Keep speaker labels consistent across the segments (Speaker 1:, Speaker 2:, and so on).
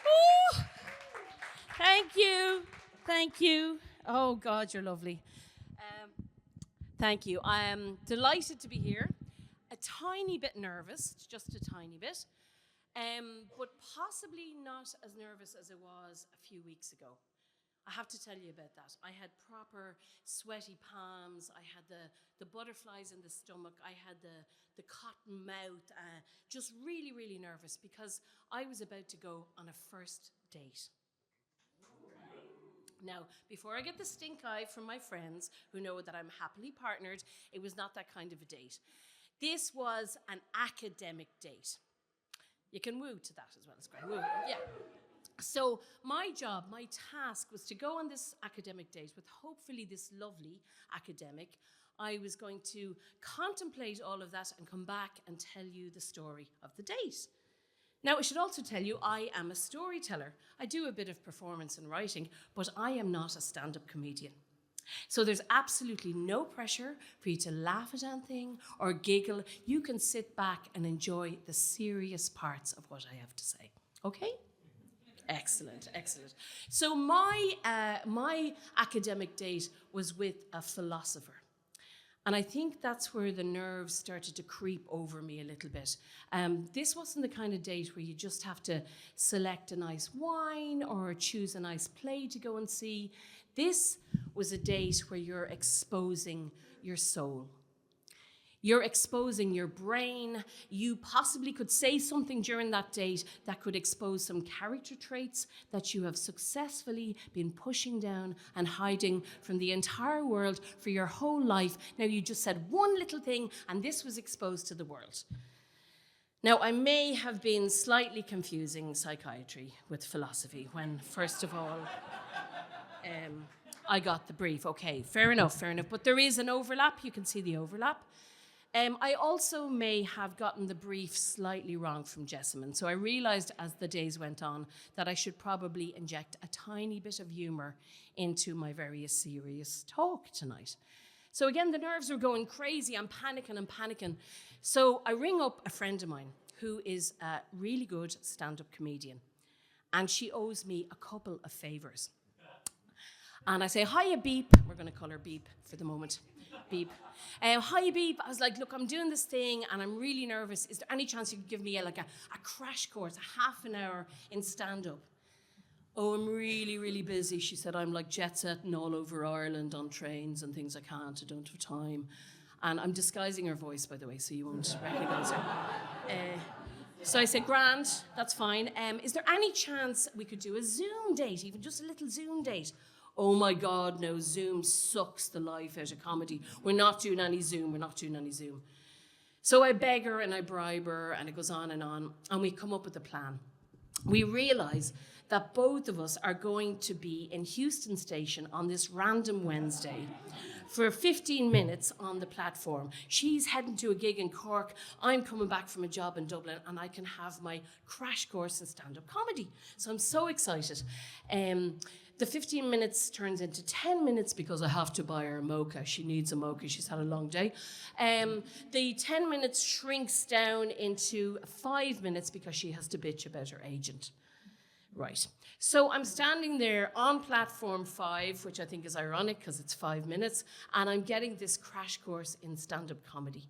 Speaker 1: Ooh, thank you. Thank you. Oh, God, you're lovely. Thank you. I am delighted to be here. A tiny bit nervous, just a tiny bit, but possibly not as nervous as it was a few weeks ago. I have to tell you about that. I had proper sweaty palms. I had the butterflies in the stomach. I had the cotton mouth. Just really, really nervous because I was about to go on a first date. Now, before I get the stink eye from my friends who know that I'm happily partnered, it was not that kind of a date. This was an academic date. You can woo to that as well. It's great. Woo. Yeah. So my job, my task was to go on this academic date with hopefully this lovely academic. I was going to contemplate all of that and come back and tell you the story of the date. Now, I should also tell you, I am a storyteller. I do a bit of performance and writing, but I am not a stand-up comedian. So there's absolutely no pressure for you to laugh at anything or giggle. You can sit back and enjoy the serious parts of what I have to say. Okay? Excellent, excellent. So my academic date was with a philosopher. And I think that's where the nerves started to creep over me a little bit. This wasn't the kind of date where you just have to select a nice wine or choose a nice play to go and see. This was a date where you're exposing your soul. You're exposing your brain. You possibly could say something during that date that could expose some character traits that you have successfully been pushing down and hiding from the entire world for your whole life. Now, you just said one little thing, and this was exposed to the world. Now, I may have been slightly confusing psychiatry with philosophy when, first of all, I got the brief. Okay, fair enough. But there is an overlap. You can see the overlap. I also may have gotten the brief slightly wrong from Jessamine, so I realised as the days went on that I should probably inject a tiny bit of humour into my very serious talk tonight. So again, the nerves were going crazy. I'm panicking. So I ring up a friend of mine who is a really good stand-up comedian, and she owes me a couple of favours. And I say, hiya, Beep. We're going to call her Beep for the moment. Beep. Hiya, Beep. I was like, look, I'm doing this thing and I'm really nervous. Is there any chance you could give me a crash course, a half an hour in stand-up? Oh, I'm really, really busy. She said, I'm like jet setting all over Ireland on trains and things. I don't have time. And I'm disguising her voice, by the way, so you won't recognise her. So I said, grand, that's fine. Is there any chance we could do a Zoom date, even just a little Zoom date? Oh my God, no, Zoom sucks the life out of comedy. We're not doing any Zoom. So I beg her and I bribe her, and it goes on, and we come up with a plan. We realise that both of us are going to be in Houston Station on this random Wednesday for 15 minutes on the platform. She's heading to a gig in Cork. I'm coming back from a job in Dublin, and I can have my crash course in stand-up comedy. So I'm so excited. The 15 minutes turns into 10 minutes because I have to buy her a mocha. She needs a mocha. She's had a long day. The 10 minutes shrinks down into 5 minutes because she has to bitch about her agent. Right. So I'm standing there on platform 5, which I think is ironic because it's 5 minutes, and I'm getting this crash course in stand-up comedy.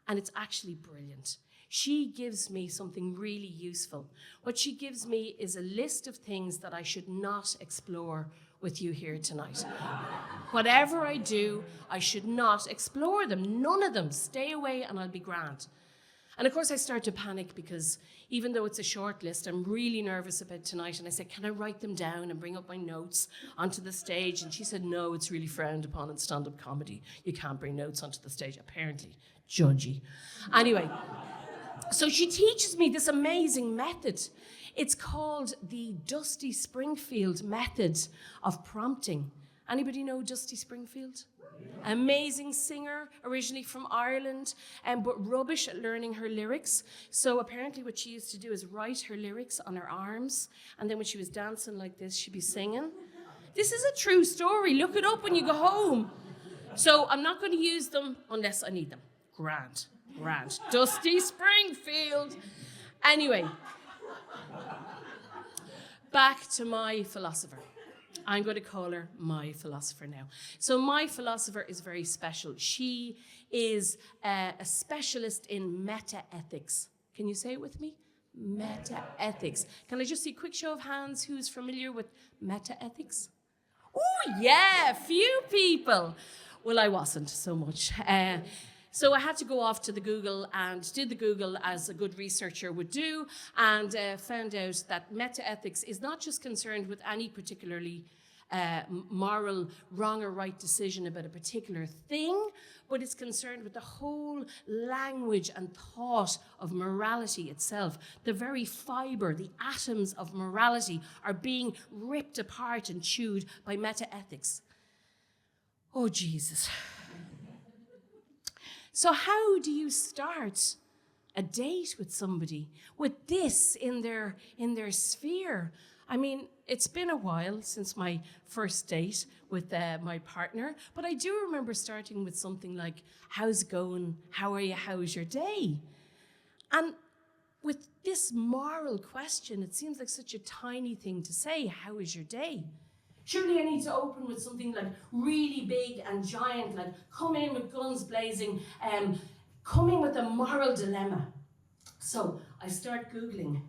Speaker 1: And it's actually brilliant. She gives me something really useful. What she gives me is a list of things that I should not explore with you here tonight. Whatever I do, I should not explore them. None of them. Stay away and I'll be grand. And of course I start to panic because even though it's a short list, I'm really nervous about tonight. And I said, can I write them down and bring up my notes onto the stage? And she said, no, it's really frowned upon in stand-up comedy. You can't bring notes onto the stage, apparently. Judgy. Anyway. So she teaches me this amazing method. It's called the Dusty Springfield method of prompting. Anybody know Dusty Springfield? Amazing singer, originally from Ireland, but rubbish at learning her lyrics. So apparently what she used to do is write her lyrics on her arms, and then when she was dancing like this, she'd be singing. This is a true story. Look it up when you go home. So I'm not going to use them unless I need them. Grand. Dusty Springfield. Anyway, back to my philosopher. I'm going to call her my philosopher now. So my philosopher is very special. She is a specialist in meta-ethics. Can you say it with me? Meta-ethics. Can I just see a quick show of hands who's familiar with meta-ethics? Oh, yeah, few people. Well, I wasn't so much. So I had to go off to the Google and did the Google as a good researcher would do, and found out that meta-ethics is not just concerned with any particularly moral wrong or right decision about a particular thing, but it's concerned with the whole language and thought of morality itself. The very fibre, the atoms of morality are being ripped apart and chewed by meta-ethics. Oh, Jesus. So how do you start a date with somebody with this in their sphere? I mean, it's been a while since my first date with my partner, but I do remember starting with something like, how's it going? How are you? How's your day? And with this moral question, it seems like such a tiny thing to say, how is your day? Surely I need to open with something like really big and giant, like come in with guns blazing, coming with a moral dilemma. So I start Googling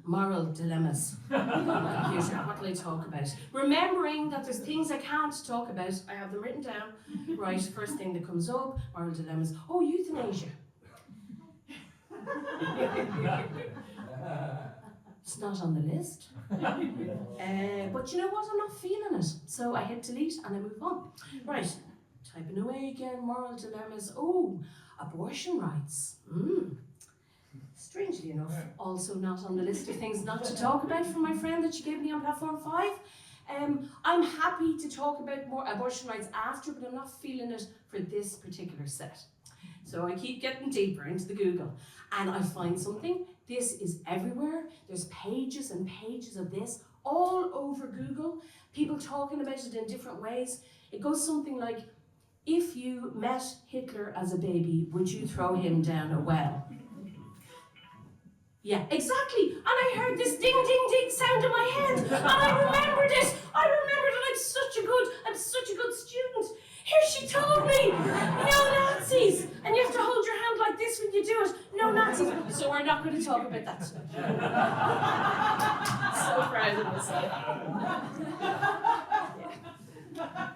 Speaker 1: moral dilemmas on my computer. What will I talk about? Remembering that there's things I can't talk about. I have them written down. Right, first thing that comes up, moral dilemmas. Oh, euthanasia. It's not on the list. But you know what? I'm not feeling it. So I hit delete and I move on. Right, typing away again, moral dilemmas. Oh, abortion rights. Strangely enough, also not on the list of things not to talk about from my friend that she gave me on platform 5. I'm happy to talk about more abortion rights after, but I'm not feeling it for this particular set. So I keep getting deeper into the Google and I find something. This is everywhere. There's pages and pages of this all over Google. People talking about it in different ways. It goes something like, if you met Hitler as a baby, would you throw him down a well? Yeah, exactly. And I heard this ding, ding, ding sound in my head. And I remembered it. I remembered that I'm such a good student. Here she told me, no Nazis. And you have to hold your hand like this when you do it. No Nazis. So we're not going to talk about that today. So proud of myself. Yeah.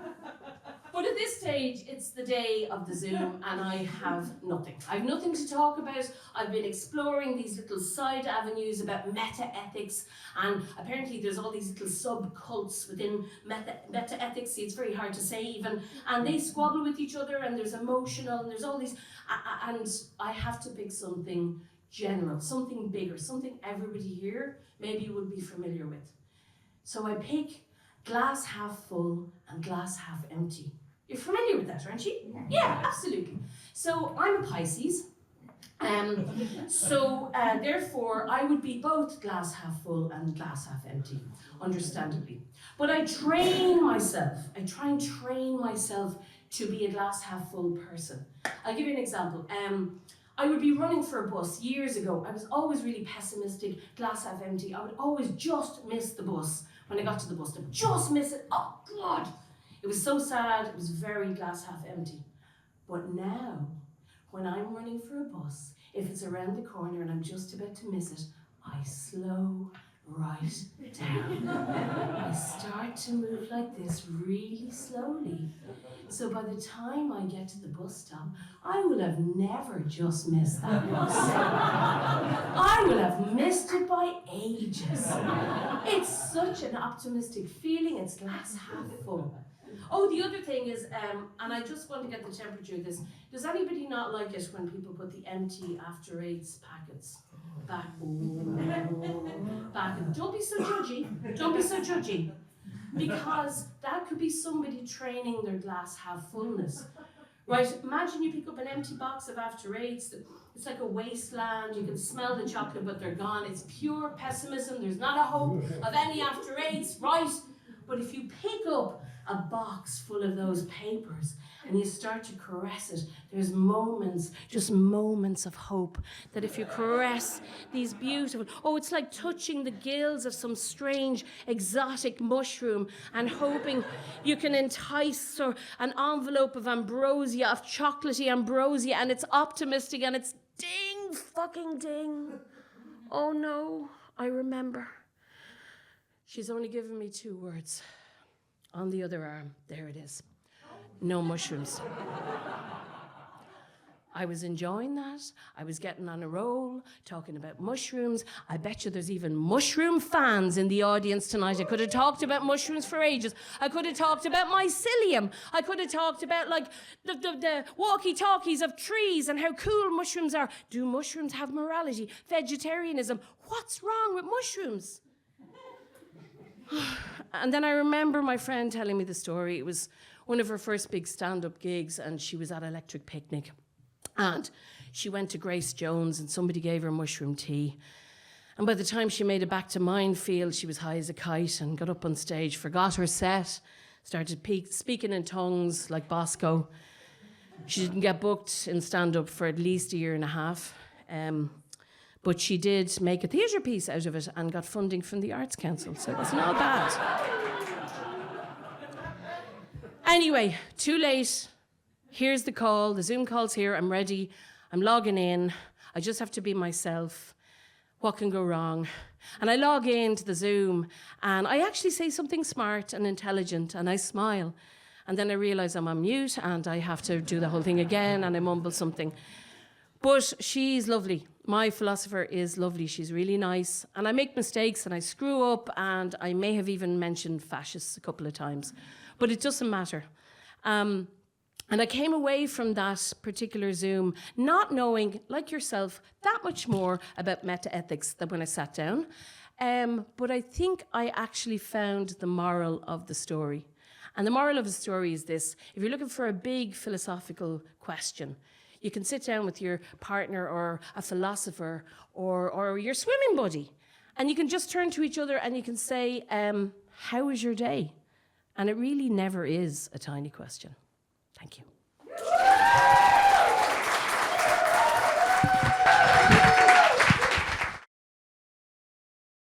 Speaker 1: But at this stage, it's the day of the Zoom and I have nothing. I have nothing to talk about. I've been exploring these little side avenues about meta-ethics, and apparently there's all these little sub-cults within meta-ethics. See, it's very hard to say even, and they squabble with each other, and there's emotional, and there's all these, and I have to pick something general, something bigger, something everybody here maybe would be familiar with. So I pick glass half full and glass half empty. You're familiar with that, aren't you? Yeah, absolutely. So I'm a Pisces, therefore I would be both glass half full and glass half empty, understandably. But I try and train myself to be a glass half full person. I'll give you an example. I would be running for a bus years ago. I was always really pessimistic, glass half empty. I would always just miss the bus. When I got to the bus stop, just miss it. Oh God, it was so sad. It was very glass half empty. But now, when I'm running for a bus, if it's around the corner and I'm just about to miss it, I slow right down. I start to move like this really slowly. So by the time I get to the bus stop, I will have never just missed that bus. I will have missed it by ages. It's such an optimistic feeling. It's glass half full. Oh, the other thing is, and I just want to get the temperature of this. Does anybody not like it when people put the empty after eights packets back? Back. Don't be so judgy. Don't be so judgy. Because that could be somebody training their glass half fullness. Right, imagine you pick up an empty box of after eights. It's like a wasteland. You can smell the chocolate, but they're gone. It's pure pessimism. There's not a hope of any after eights, right? But if you pick up a box full of those papers and you start to caress it, there's moments, just moments of hope. That if you caress these beautiful, it's like touching the gills of some strange exotic mushroom and hoping you can entice an envelope of ambrosia, of chocolatey ambrosia, and it's optimistic and it's ding, fucking ding. Oh no, I remember. She's only given me 2 words. On the other arm, there it is. No mushrooms. I was enjoying that. I was getting on a roll, talking about mushrooms. I bet you there's even mushroom fans in the audience tonight. I could have talked about mushrooms for ages. I could have talked about mycelium. I could have talked about like the walkie-talkies of trees and how cool mushrooms are. Do mushrooms have morality? Vegetarianism? What's wrong with mushrooms? And then I remember my friend telling me the story. It was one of her first big stand-up gigs, and she was at Electric Picnic. And she went to Grace Jones, and somebody gave her mushroom tea. And by the time she made it back to Minefield, she was high as a kite and got up on stage, forgot her set, started speaking in tongues like Bosco. She didn't get booked in stand-up for at least 1.5 years. But she did make a theatre piece out of it and got funding from the Arts Council, so it wasn't all bad. Anyway, too late. Here's the call. The Zoom call's here. I'm ready. I'm logging in. I just have to be myself. What can go wrong? And I log into the Zoom, and I actually say something smart and intelligent, and I smile. And then I realise I'm on mute, and I have to do the whole thing again, and I mumble something. But she's lovely. My philosopher is lovely. She's really nice. And I make mistakes and I screw up, and I may have even mentioned fascists a couple of times. But it doesn't matter. And I came away from that particular Zoom not knowing, like yourself, that much more about meta-ethics than when I sat down. But I think I actually found the moral of the story. And the moral of the story is this. If you're looking for a big philosophical question, you can sit down with your partner or a philosopher or your swimming buddy, and you can just turn to each other and you can say, how was your day? And it really never is a tiny question. Thank you.